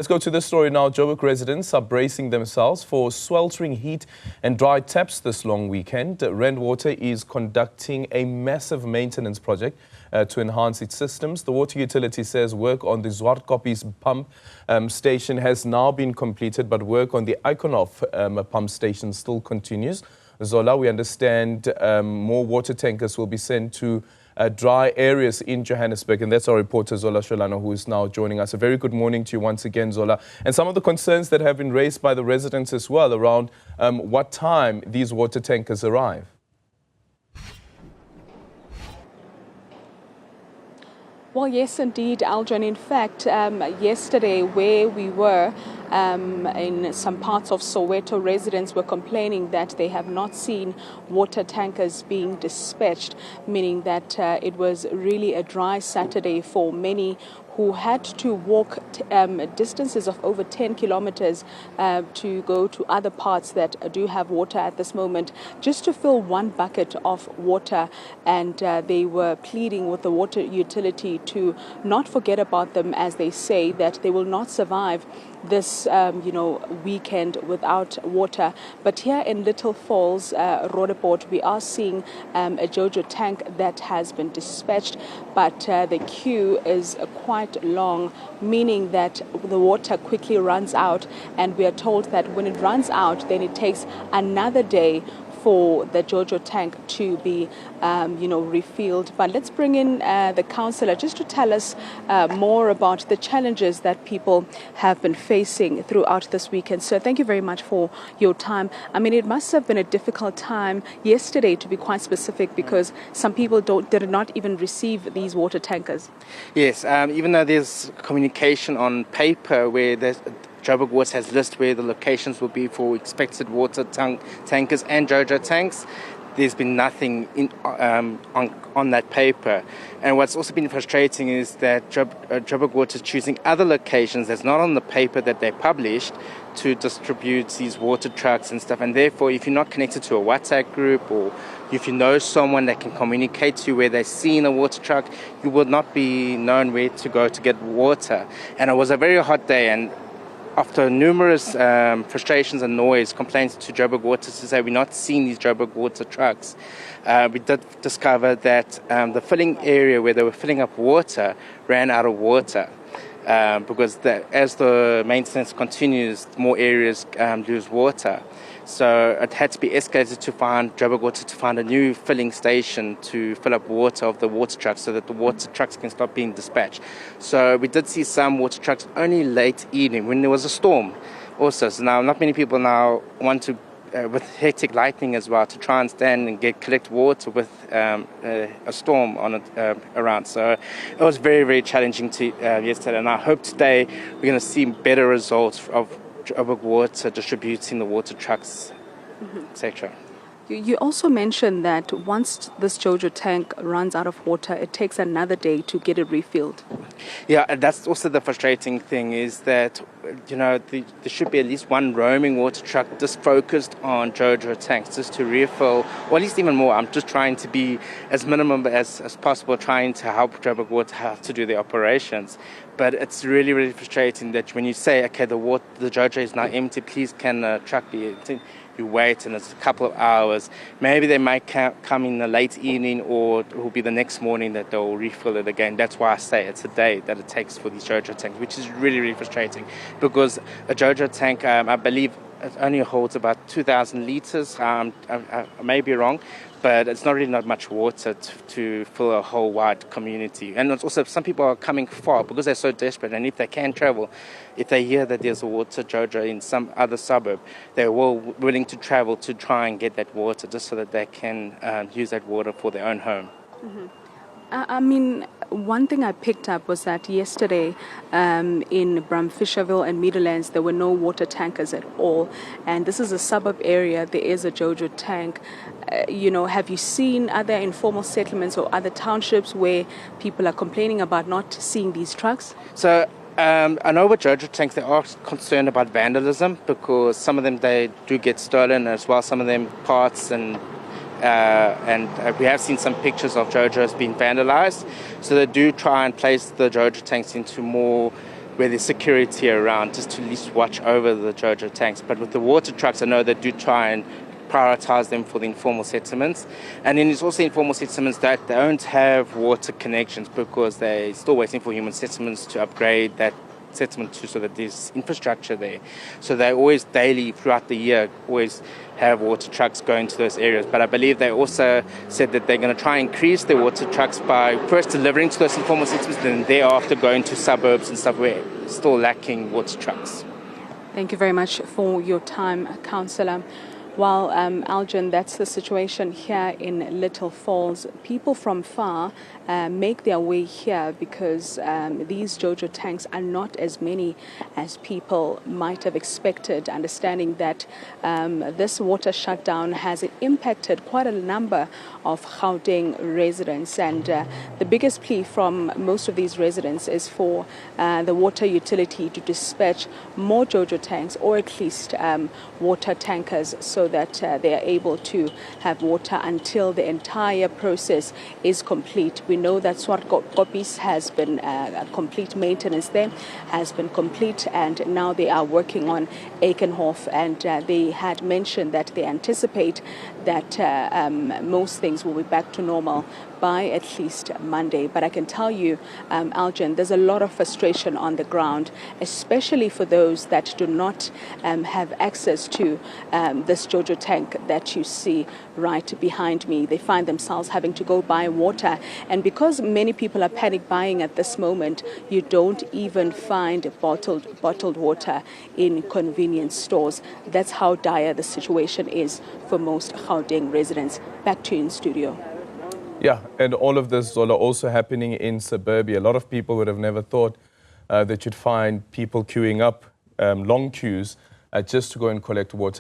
Let's go to this story now. Joburg residents are bracing themselves for sweltering heat and dry taps this long weekend. Rand Water is conducting a massive maintenance project to enhance its systems. The water utility says work on the Zwartkopies pump station has now been completed, but work on the Iconov pump station still continues. Zola, we understand more water tankers will be sent to dry areas in Johannesburg, and that's our reporter Zola Sholwana, who is now joining us. A very good morning to you once again, Zola. And some of the concerns that have been raised by the residents as well around what time these water tankers arrive. Well, yes, indeed, Aldrin. In fact, yesterday where we were in some parts of Soweto, residents were complaining that they have not seen water tankers being dispatched, meaning that it was really a dry Saturday for many who had to walk distances of over 10 kilometers to go to other parts that do have water at this moment, just to fill one bucket of water. And they were pleading with the water utility to not forget about them, as they say that they will not survive this weekend without water. But here in Little Falls, Roodepoort, we are seeing a JoJo tank that has been dispatched, but the queue is quite long, meaning that the water quickly runs out, and we are told that when it runs out, then it takes another day for the JoJo tank to be, refilled. But let's bring in the councillor just to tell us more about the challenges that people have been facing throughout this weekend. So thank you very much for your time. I mean, it must have been a difficult time yesterday, to be quite specific, because some people did not even receive these water tankers. Yes, even though there's communication on paper where there's Joburg Water has listed where the locations will be for expected water tankers and JoJo tanks, there's been nothing on that paper. And what's also been frustrating is that Joburg Water is choosing other locations that's not on the paper that they published to distribute these water trucks and stuff. And therefore, if you're not connected to a WhatsApp group, or if you know someone that can communicate to you where they've seen a water truck, you will not be known where to go to get water. And it was a very hot day, and after numerous frustrations and noise, complaints to Joburg Water to say we're not seeing these Joburg Water trucks, we did discover that the filling area where they were filling up water ran out of water. Because as the maintenance continues, more areas lose water. So it had to be escalated to find Joburg Water to find a new filling station to fill up water of the water trucks, so that the water trucks can stop being dispatched. So we did see some water trucks only late evening when there was a storm also. So now not many people now want to, with hectic lightning as well, to try and stand and collect water with a storm on it around. So it was very, very challenging yesterday, and I hope today we're going to see better results of Joburg Water distributing the water trucks, etc. You also mentioned that once this JoJo tank runs out of water, it takes another day to get it refilled. Yeah, and that's also the frustrating thing, is that there should be at least one roaming water truck just focused on JoJo tanks, just to refill, or at least even more. I'm just trying to be as minimum as possible, trying to help Joburg Water have to do their operations. But it's really, really frustrating that when you say, okay, the JoJo is now empty, please can the truck be empty? You wait, and it's a couple of hours. Maybe they might come in the late evening, or it will be the next morning that they'll refill it again. That's why I say it's a day that it takes for these JoJo tanks, which is really, really frustrating, because a JoJo tank, I believe, it only holds about 2,000 litres. I may be wrong, but it's not really much water to fill a whole wide community. And it's also, some people are coming far because they're so desperate, and if they can travel, if they hear that there's a water JoJo in some other suburb, they're willing to travel to try and get that water, just so that they can use that water for their own home. Mm-hmm. I mean, one thing I picked up was that yesterday in Bramfisherville and Meadowlands, there were no water tankers at all. And this is a suburb area. There is a JoJo tank. Have you seen other informal settlements or other townships where people are complaining about not seeing these trucks? So I know with JoJo tanks, they are concerned about vandalism, because some of them, they do get stolen as well, some of them parts, and we have seen some pictures of JoJo's being vandalized. So they do try and place the JoJo tanks into more where there's security around, just to at least watch over the JoJo tanks. But with the water trucks, I know they do try and prioritize them for the informal settlements. And then there's also informal settlements that don't have water connections because they're still waiting for human settlements to upgrade that settlement to, so that there's infrastructure there. So they always daily throughout the year always have water trucks going to those areas. But I believe they also said that they're going to try and increase their water trucks by first delivering to those informal settlements, then thereafter going to suburbs and stuff where it's still lacking water trucks. Thank you very much for your time, Councillor. Well, Aljan, that's the situation here in Little Falls. People from far make their way here because these JoJo tanks are not as many as people might have expected, understanding that this water shutdown has impacted quite a number of Gauteng residents. And the biggest plea from most of these residents is for the water utility to dispatch more JoJo tanks, or at least water tankers, so that they are able to have water until the entire process is complete. We know that Swartkopis has been complete maintenance there, has been complete, and now they are working on Aikenhof, and they had mentioned that they anticipate that most things will be back to normal by at least Monday. But I can tell you, Aljan, there's a lot of frustration on the ground, especially for those that do not have access to this JoJo tank that you see right behind me. They find themselves having to go buy water. And because many people are panic buying at this moment, you don't even find bottled water in convenience stores. That's how dire the situation is for most Gauteng residents. Back to you in studio. Yeah, and all of this, Zola, also happening in suburbia. A lot of people would have never thought that you'd find people queuing up, long queues, just to go and collect water